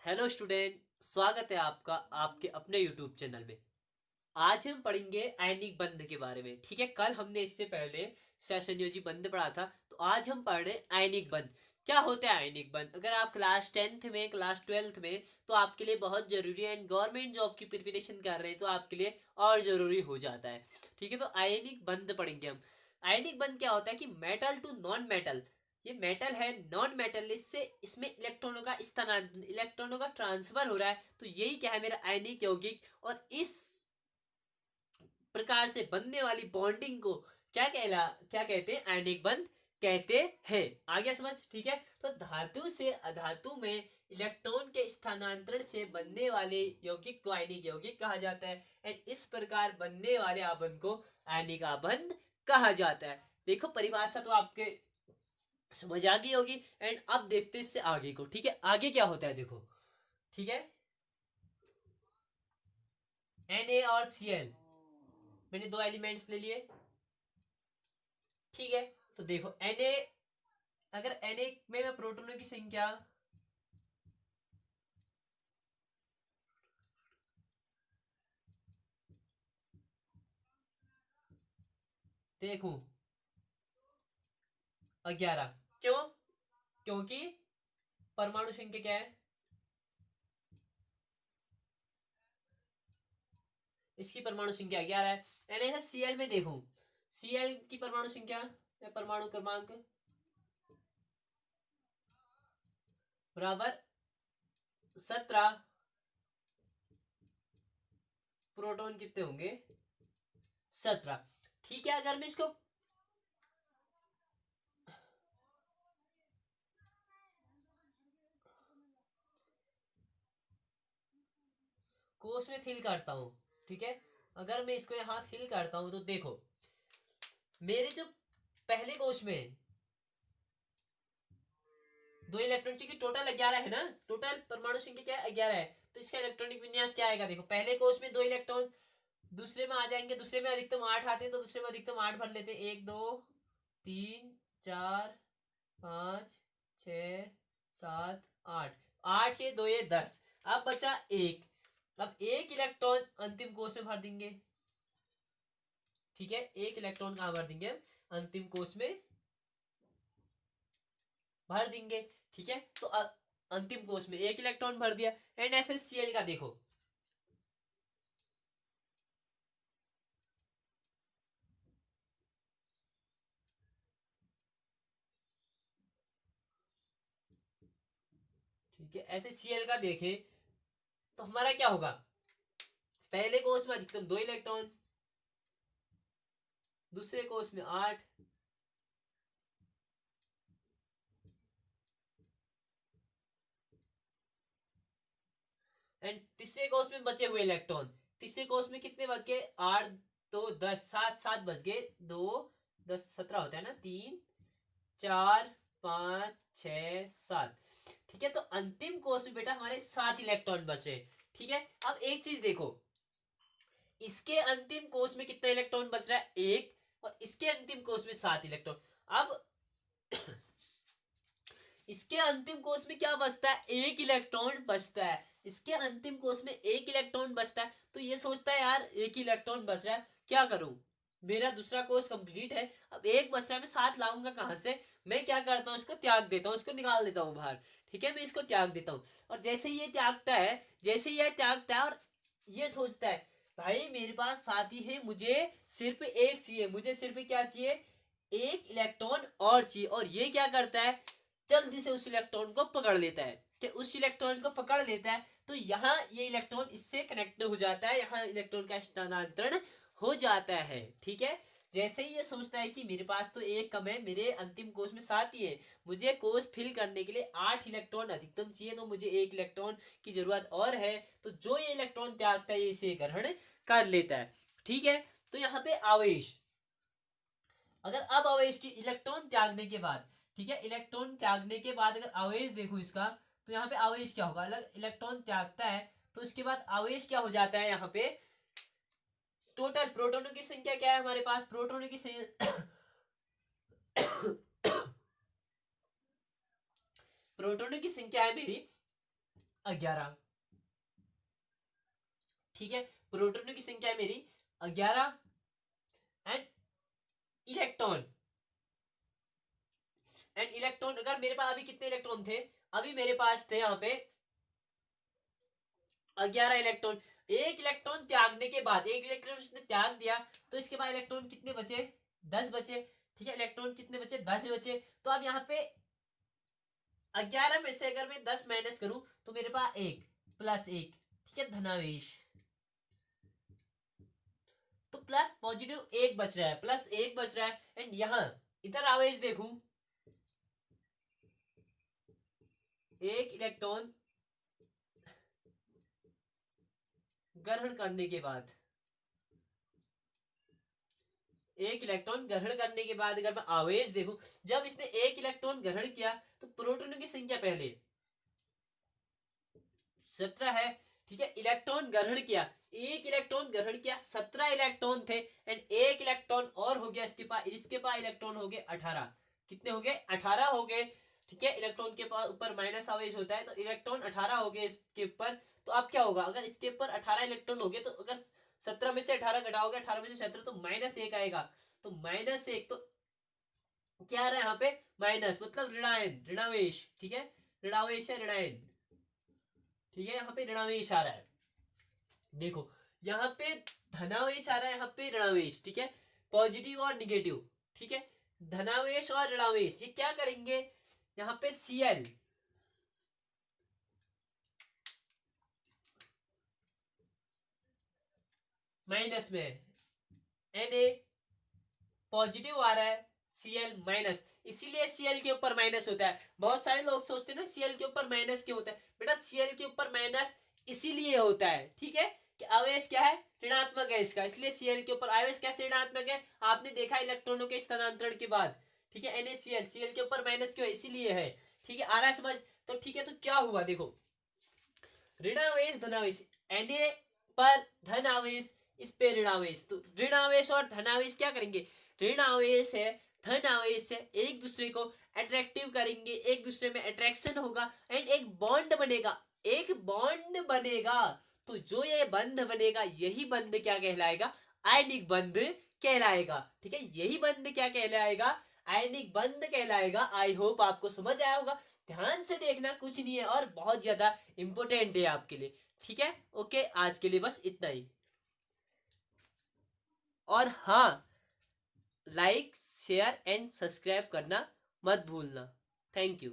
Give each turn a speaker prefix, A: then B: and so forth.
A: Hello student, स्वागत है आपका आपके अपने यूट्यूब चैनल में। आज हम पढ़ेंगे आयनिक बंध के बारे में। ठीक है, कल हमने इससे पहले सहसंयोजी बंध पढ़ा था, तो आज हम पढ़ रहे हैं आयनिक बंध। क्या होता है आयनिक बंध? अगर आप क्लास 10th में, क्लास 12th में, तो आपके लिए बहुत जरूरी है। एंड गवर्नमेंट जॉब की प्रिपरेशन कर रहे हैं तो आपके लिए और जरूरी हो जाता है। ठीक है, तो आयनिक बंध पढ़ेंगे हम। आयनिक बंध क्या होता है कि मेटल टू नॉन मेटल, ये मेटल है, नॉन मेटल, इससे इसमें इलेक्ट्रॉनों का स्थानांतरण, इलेक्ट्रॉनों का ट्रांसफर हो रहा है। तो यही क्या है, मेरा आयनिक यौगिक। और इस प्रकार से बनने वाली बॉन्डिंग को क्या कहते हैं? आयनिक बंध कहते हैं। आ गया समझ? ठीक है, तो धातु से अधातु में इलेक्ट्रॉन के स्थानांतरण से बनने वाले यौगिक को आयनिक यौगिक कहा जाता है। एंड इस प्रकार बनने वाले आबंध को आयनिक आबंध कहा जाता है। देखो, परिभाषा तो आपके समझ आ गई होगी। एंड अब देखते हैं इससे आगे को। ठीक है, आगे क्या होता है देखो। ठीक है, Na और Cl, मैंने दो एलिमेंट्स ले लिए। ठीक है, तो देखो Na, अगर Na में मैं प्रोटॉनों की संख्या देखूं 11। क्यों? क्योंकि परमाणु संख्या क्या है? इसकी परमाणु संख्या 11 है। एंड ऐसा Cl में देखूं, Cl की परमाणु संख्या या परमाणु क्रमांक बराबर 17। प्रोटॉन कितने होंगे? 17। ठीक है, अगर मैं इसको कोष में फिल करता हूं, ठीक है, अगर मैं इसको यहां फिल करता हूं तो देखो, मेरे जो पहले कोष में दो इलेक्ट्रॉन, क्योंकि टोटल 11 है ना, टोटल परमाणु संख्या क्या है? 11 है। तो इसका इलेक्ट्रॉनिक विन्यास क्या आएगा? देखो, पहले कोष में दो इलेक्ट्रॉन, दूसरे में आ जाएंगे, दूसरे में अधिकतम 8 आते हैं, तो दूसरे में अधिकतम 8 भर लेते हैं। 1 2 3 4 5 6 7 8, 8 ये 2 ये 10। अब बचा एक, अब एक इलेक्ट्रॉन अंतिम कोष में भर देंगे। ठीक है, एक इलेक्ट्रॉन कहां भर देंगे? अंतिम कोष में भर देंगे। ठीक है, तो अंतिम कोष में एक इलेक्ट्रॉन भर दिया। एंड ऐसे Cl का देखो, ठीक है, ऐसे Cl का देखे तो हमारा क्या होगा? पहले कोष में अधिकतम दो इलेक्ट्रॉन, दूसरे कोष में 8, एंड तीसरे कोष में बचे हुए इलेक्ट्रॉन, तीसरे कोष में कितने बच गए? 8 2 10, 7 7 बच गए। 2 10 17 होता है ना, 3 4 5 6 7। ठीक है, तो अंतिम कोष में बेटा हमारे 7 इलेक्ट्रॉन बचे। ठीक है, अब एक चीज देखो, इसके अंतिम कोष में कितना इलेक्ट्रॉन बच रहा है? एक। और इसके अंतिम कोष में 7 इलेक्ट्रॉन। अब इसके अंतिम कोष में क्या बचता है? एक इलेक्ट्रॉन बचता है। इसके अंतिम कोष में एक इलेक्ट्रॉन बचता है। तो ये सोचता है यार एक ही इलेक्ट्रॉन बच रहा है, क्या करूं, मेरा दूसरा कोर्स कंप्लीट है, अब एक बच रहा है, मैं सात लाऊंगा कहां से? मैं क्या करता हूँ, इसको त्याग देता हूँ, इसको निकाल देता हूँ बाहर। ठीक है, मैं इसको त्याग देता हूँ। और जैसे ही ये त्यागता है, जैसे ही ये त्यागता है, और ये सोचता है भाई मेरे पास साथी है, मुझे सिर्फ एक चाहिए, मुझे सिर्फ क्या चाहिए? एक इलेक्ट्रॉन और चाहिए। और ये क्या करता है? जल्दी से उस इलेक्ट्रॉन को पकड़ लेता है। कि उस इलेक्ट्रॉन को पकड़ लेता है, तो यहाँ ये इलेक्ट्रॉन इससे कनेक्ट हो जाता है, यहाँ इलेक्ट्रॉन का स्थानांतरण हो जाता है। ठीक है, जैसे ही ये सोचता है कि मेरे पास तो एक कम है, मेरे अंतिम कोष में 7 ही है, मुझे कोष फिल करने के लिए 8 इलेक्ट्रॉन अधिकतम चाहिए, तो मुझे एक इलेक्ट्रॉन की जरूरत और है। तो जो ये इलेक्ट्रॉन त्यागता है ये इसे ग्रहण कर लेता है। ठीक है, तो यहाँ पे आवेश, अगर अब आवेश की इलेक्ट्रॉन त्यागने के बाद, ठीक है, इलेक्ट्रॉन त्यागने के बाद अगर आवेश देखो इसका, तो यहाँ पे आवेश क्या होगा? अलग इलेक्ट्रॉन त्यागता है तो इसके बाद आवेश क्या हो जाता है? यहाँ पे टोटल प्रोटॉनों की संख्या क्या है हमारे पास? प्रोटॉनों की प्रोटॉनों की संख्या है मेरी 11। ठीक है, प्रोटॉनों की संख्या है मेरी 11 एंड इलेक्ट्रॉन अगर मेरे पास अभी कितने इलेक्ट्रॉन थे, अभी मेरे पास थे यहाँ पे 11 इलेक्ट्रॉन। एक इलेक्ट्रॉन त्यागने के बाद, एक इलेक्ट्रॉन उसने त्याग दिया, तो इसके बाद इलेक्ट्रॉन कितने बचे? 10 बचे। ठीक है, इलेक्ट्रॉन कितने बचे? 10 बचे। तो अब यहाँ पे 11 में से अगर मैं 10 माइनस करूं तो मेरे पास 1 प्लस 1। ठीक है, धनावेश। तो प्लस पॉजिटिव 1 बच रहा है, प्लस 1 बच रहा है। एंड यहां इधर आवेश देखूं, एक इलेक्ट्रॉन ग्रहण करने के बाद, एक इलेक्ट्रॉन ग्रहण करने के बाद अगर मैं आवेश देखूं, जब इसने एक इलेक्ट्रॉन ग्रहण किया तो प्रोटॉनों की संख्या पहले 17 है। ठीक है, इलेक्ट्रॉन ग्रहण किया, एक इलेक्ट्रॉन ग्रहण किया, 17 इलेक्ट्रॉन थे। एंड एक इलेक्ट्रॉन और हो गया इसके पास इलेक्ट्रॉन हो गए 18। कितने हो गए? 18 हो गए। ठीक है, इलेक्ट्रॉन के पास ऊपर माइनस आवेश होता है, तो इलेक्ट्रॉन 18 हो गए इसके ऊपर। तो अब क्या होगा, अगर इसके ऊपर 18 इलेक्ट्रॉन हो गए, तो अगर 17 में से 18 घटाओगे, 18 में से 17, तो -1 आएगा। तो -1, तो क्या आ रहा है यहाँ पे? माइनस मतलब ऋणायन, ऋणावेश। ठीक है, ऋणावेश है, ऋणायन। ठीक है, यहाँ पे ऋणावेश आ रहा है। देखो, यहाँ पे धनावेश आ रहा है, यहाँ पे ऋणावेश। ठीक है, पॉजिटिव और निगेटिव। ठीक है, धनावेश और ऋणावेश ये क्या करेंगे, यहाँ पे Cl माइनस में, Na पॉजिटिव आ रहा है, Cl माइनस, इसीलिए Cl के ऊपर माइनस होता है। बहुत सारे लोग सोचते हैं ना Cl के ऊपर माइनस क्यों होता है। बेटा Cl के ऊपर माइनस इसीलिए होता है, ठीक है, कि आवेश क्या है? ऋणात्मक है इसका, इसलिए Cl के ऊपर आवेश कैसे ऋणात्मक है? आपने देखा इलेक्ट्रॉनों के स्थानांतरण के बाद। ठीक है, NaCl, Cl के ऊपर माइनस क्यों है? इसीलिए है। ठीक है, आ रहा है समझ? तो ठीक है, तो क्या हुआ देखो, ऋणावेश धनावेश, Na पर धन आवेश, इस पे ऋणावेश। तो ऋणावेश और धनावेश क्या करेंगे? ऋण आवेश है, धन आवेश है, एक दूसरे को अट्रैक्टिव करेंगे, एक दूसरे में अट्रैक्शन होगा एंड एक बॉन्ड बनेगा, एक बॉन्ड बनेगा। तो जो ये बंध बनेगा, यही बंध क्या कहलाएगा? आयनिक बंध कहलाएगा। ठीक है, यही बंध क्या कहलाएगा? आयनिक बंध कहलाएगा। आई होप आपको समझ आया होगा। ध्यान से देखना, कुछ नहीं है और बहुत ज्यादा इंपॉर्टेंट है आपके लिए। ठीक है, ओके, आज के लिए बस इतना ही। और हाँ, लाइक शेयर एंड सब्सक्राइब करना मत भूलना। Thank you.